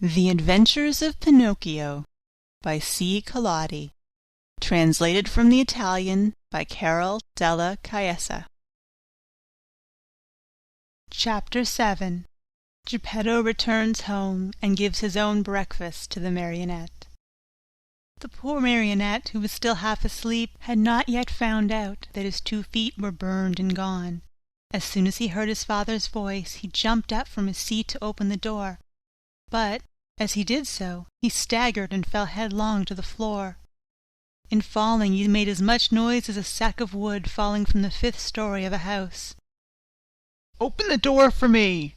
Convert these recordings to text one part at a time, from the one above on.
The Adventures of Pinocchio by C. Collodi. Translated from the Italian by Carol della Chiesa. Chapter 7. Geppetto returns home and gives his own breakfast to the Marionette. The poor Marionette, who was still half asleep, had not yet found out that his 2 feet were burned and gone. As soon as he heard his father's voice, he jumped up from his seat to open the door. But, as he did so, he staggered and fell headlong to the floor. In falling, he made as much noise as a sack of wood falling from the 5th story of a house. "Open the door for me!"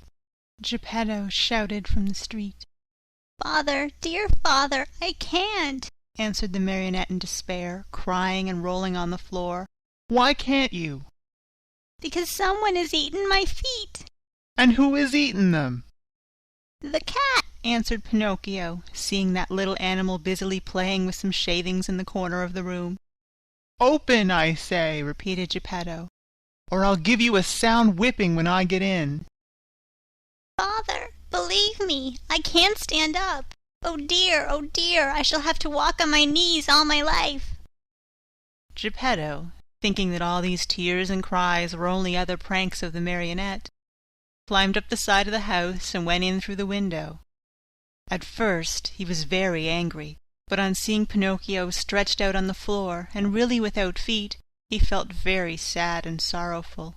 Geppetto shouted from the street. "Father, dear father, I can't," answered the Marionette in despair, crying and rolling on the floor. "Why can't you?" "Because someone has eaten my feet." "And who is eating them?" "The cat," answered Pinocchio, seeing that little animal busily playing with some shavings in the corner of the room. "Open, I say," repeated Geppetto, "or I'll give you a sound whipping when I get in." "Father, believe me, I can't stand up. Oh dear, I shall have to walk on my knees all my life." Geppetto, thinking that all these tears and cries were only other pranks of the Marionette, climbed up the side of the house and went in through the window. At first he was very angry, but on seeing Pinocchio stretched out on the floor and really without feet, he felt very sad and sorrowful.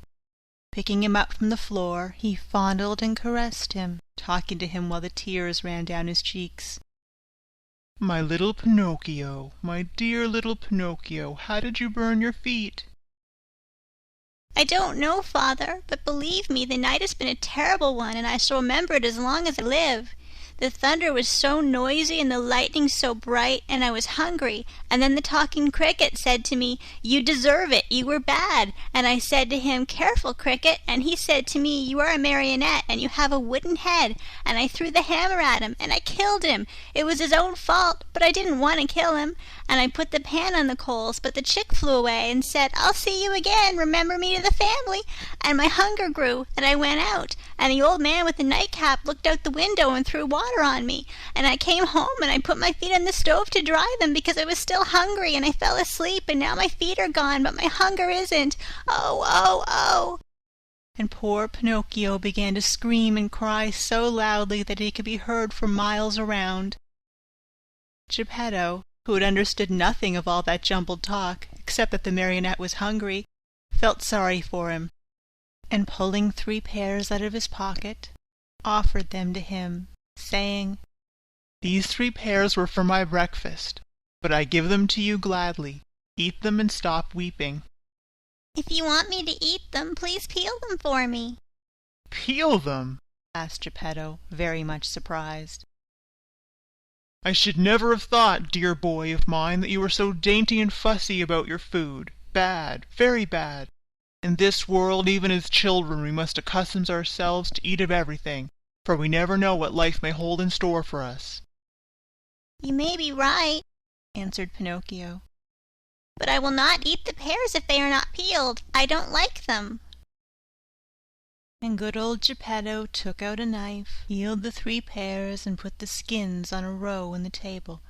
Picking him up from the floor, he fondled and caressed him, talking to him while the tears ran down his cheeks. "My little Pinocchio, my dear little Pinocchio, how did you burn your feet?" "I don't know, Father, but believe me, the night has been a terrible one, and I shall remember it as long as I live. The thunder was so noisy and the lightning so bright, and I was hungry, and then the talking cricket said to me, 'You deserve it, you were bad,' and I said to him, 'Careful, cricket,' and he said to me, 'You are a marionette, and you have a wooden head,' and I threw the hammer at him, and I killed him. It was his own fault, but I didn't want to kill him, and I put the pan on the coals, but the chick flew away and said, 'I'll see you again, remember me to the family,' and my hunger grew, and I went out, and the old man with the nightcap looked out the window and threw water on me, and I came home and I put my feet on the stove to dry them because I was still hungry, and I fell asleep, and now my feet are gone, but my hunger isn't. Oh, oh, oh!" And poor Pinocchio began to scream and cry so loudly that he could be heard for miles around. Geppetto, who had understood nothing of all that jumbled talk, except that the Marionette was hungry, felt sorry for him, and pulling 3 pears out of his pocket, offered them to him, saying, "These 3 pears were for my breakfast, but I give them to you gladly. Eat them and stop weeping." "If you want me to eat them, please peel them for me." "Peel them?" asked Geppetto, very much surprised. "I should never have thought, dear boy of mine, that you were so dainty and fussy about your food. Bad, very bad. In this world, even as children, we must accustom ourselves to eat of everything, for we never know what life may hold in store for us." "You may be right," answered Pinocchio, "but I will not eat the pears if they are not peeled. I don't like them." And good old Geppetto took out a knife, peeled the 3 pears, and put the skins on a row on the table.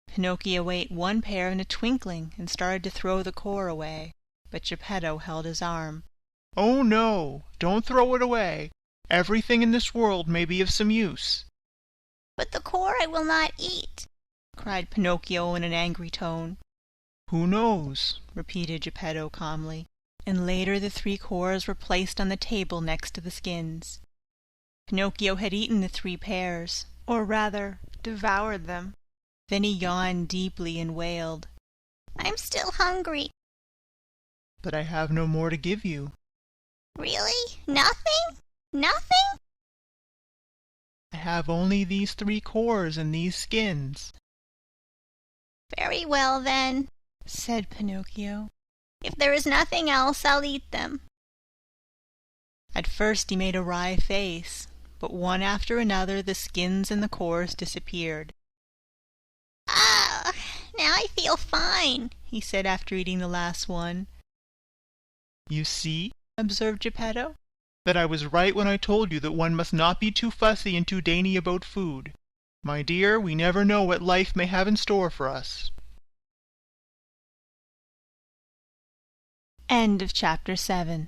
Pinocchio ate 1 pear in a twinkling and started to throw the core away, but Geppetto held his arm. "Oh no, don't throw it away. Everything in this world may be of some use." "But the core I will not eat," cried Pinocchio in an angry tone. "Who knows?" repeated Geppetto calmly, and later the 3 cores were placed on the table next to the skins. Pinocchio had eaten the 3 pears, or rather devoured them. Then he yawned deeply and wailed, "I'm still hungry." "But I have no more to give you." "Really? Nothing? Nothing?" "I have only these 3 cores and these skins." "Very well, then," said Pinocchio. "If there is nothing else, I'll eat them." At first he made a wry face, but one after another the skins and the cores disappeared. "Ah, now I feel fine," he said after eating the last one. "You see," observed Geppetto, that I was right when I told you that one must not be too fussy and too dainty about food. My dear, we never know what life may have in store for us. End of chapter 7.